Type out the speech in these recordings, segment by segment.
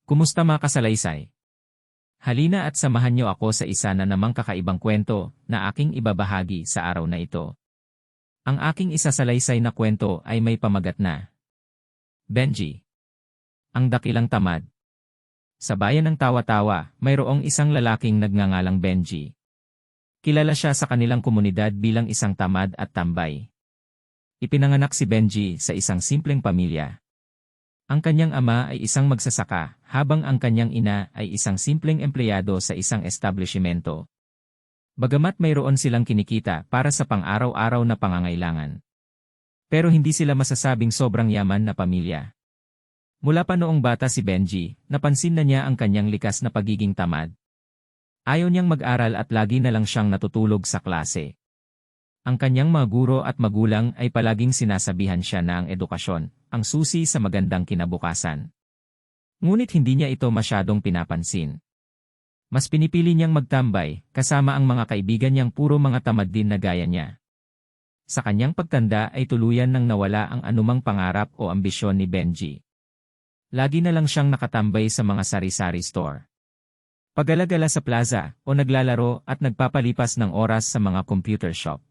Kumusta mga kasalaysay? Halina at samahan niyo ako sa isa na namang kakaibang kwento na aking ibabahagi sa araw na ito. Ang aking isasalaysay na kwento ay may pamagat na Benji, ang dakilang tamad. Sa bayan ng Tawa-Tawa, mayroong isang lalaking nagngangalang Benji. Kilala siya sa kanilang komunidad bilang isang tamad at tambay. Ipinanganak si Benji sa isang simpleng pamilya. Ang kanyang ama ay isang magsasaka, habang ang kanyang ina ay isang simpleng empleyado sa isang establishmento. Bagamat mayroon silang kinikita para sa pang-araw-araw na pangangailangan. Pero hindi sila masasabing sobrang yaman na pamilya. Mula pa noong bata si Benji, napansin na niya ang kanyang likas na pagiging tamad. Ayaw niyang mag-aral at lagi na lang siyang natutulog sa klase. Ang kanyang mga guro at magulang ay palaging sinasabihan siya na ang edukasyon, ang susi sa magandang kinabukasan. Ngunit hindi niya ito masyadong pinapansin. Mas pinipili niyang magtambay, kasama ang mga kaibigan niyang puro mga tamad din na gaya niya. Sa kanyang pagtanda ay tuluyan nang nawala ang anumang pangarap o ambisyon ni Benji. Lagi na lang siyang nakatambay sa mga sari-sari store. Pag-alagala sa plaza, o naglalaro at nagpapalipas ng oras sa mga computer shop.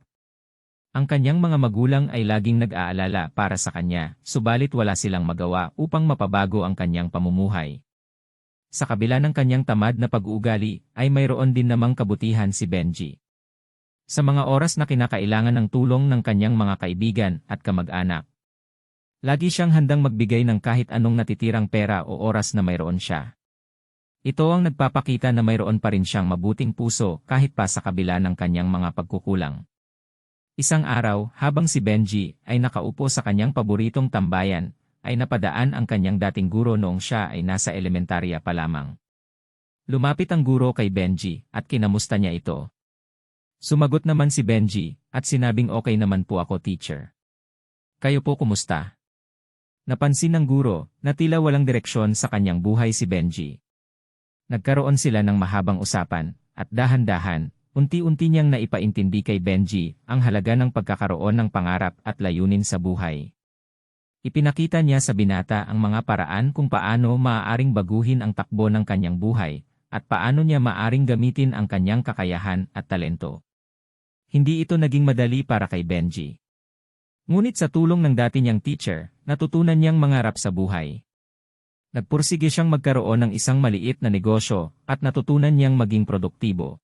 Ang kanyang mga magulang ay laging nag-aalala para sa kanya, subalit wala silang magawa upang mapabago ang kanyang pamumuhay. Sa kabila ng kanyang tamad na pag-uugali, ay mayroon din namang kabutihan si Benji. Sa mga oras na kinakailangan ng tulong ng kanyang mga kaibigan at kamag-anak, lagi siyang handang magbigay ng kahit anong natitirang pera o oras na mayroon siya. Ito ang nagpapakita na mayroon pa rin siyang mabuting puso kahit pa sa kabila ng kanyang mga pagkukulang. Isang araw, habang si Benji ay nakaupo sa kanyang paboritong tambayan, ay napadaan ang kanyang dating guro noong siya ay nasa elementarya pa lamang. Lumapit ang guro kay Benji at kinamusta niya ito. Sumagot naman si Benji at sinabing okay naman po ako, teacher. Kayo po kumusta? Napansin ng guro na tila walang direksyon sa kanyang buhay si Benji. Nagkaroon sila ng mahabang usapan at dahan-dahan, unti-unti niyang naipaintindi kay Benji ang halaga ng pagkakaroon ng pangarap at layunin sa buhay. Ipinakita niya sa binata ang mga paraan kung paano maaaring baguhin ang takbo ng kanyang buhay at paano niya maaaring gamitin ang kanyang kakayahan at talento. Hindi ito naging madali para kay Benji. Ngunit sa tulong ng dati niyang teacher, natutunan niyang mangarap sa buhay. Nagpursige siyang magkaroon ng isang maliit na negosyo at natutunan niyang maging produktibo.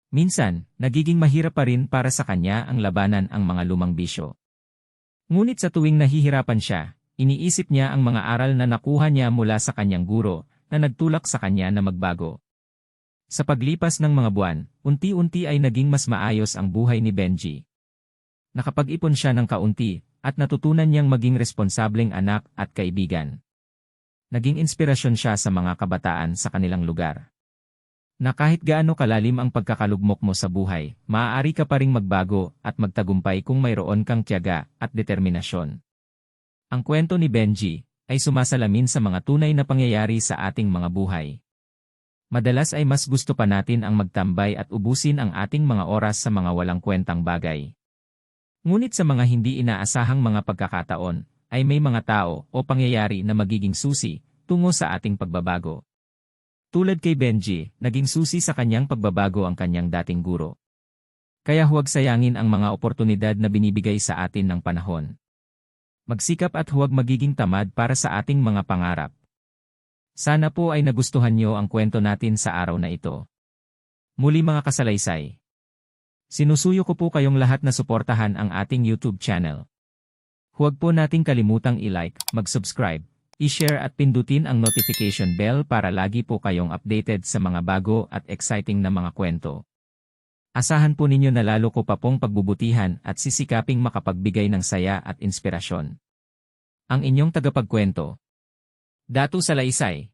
Minsan, nagiging mahirap pa rin para sa kanya ang labanan ang mga lumang bisyo. Ngunit sa tuwing nahihirapan siya, iniisip niya ang mga aral na nakuha niya mula sa kanyang guro na nagtulak sa kanya na magbago. Sa paglipas ng mga buwan, unti-unti ay naging mas maayos ang buhay ni Benji. Nakapag-ipon siya ng kaunti at natutunan niyang maging responsableng anak at kaibigan. Naging inspirasyon siya sa mga kabataan sa kanilang lugar. Na kahit gaano kalalim ang pagkakalugmok mo sa buhay, maaari ka pa ring magbago at magtagumpay kung mayroon kang tiyaga at determinasyon. Ang kwento ni Benji ay sumasalamin sa mga tunay na pangyayari sa ating mga buhay. Madalas ay mas gusto pa natin ang magtambay at ubusin ang ating mga oras sa mga walang kwentang bagay. Ngunit sa mga hindi inaasahang mga pagkakataon, ay may mga tao o pangyayari na magiging susi tungo sa ating pagbabago. Tulad kay Benji, naging susi sa kanyang pagbabago ang kanyang dating guro. Kaya huwag sayangin ang mga oportunidad na binibigay sa atin ng panahon. Magsikap at huwag magiging tamad para sa ating mga pangarap. Sana po ay nagustuhan niyo ang kwento natin sa araw na ito. Muli mga kasalaysay. Sinusuyo ko po kayong lahat na suportahan ang ating YouTube channel. Huwag po nating kalimutang i-like, mag-subscribe, i-share at pindutin ang notification bell para lagi po kayong updated sa mga bago at exciting na mga kwento. Asahan po ninyo na lalo ko pa pong pagbubutihan at sisikaping makapagbigay ng saya at inspirasyon. Ang inyong tagapagkwento, Datu Salaysay.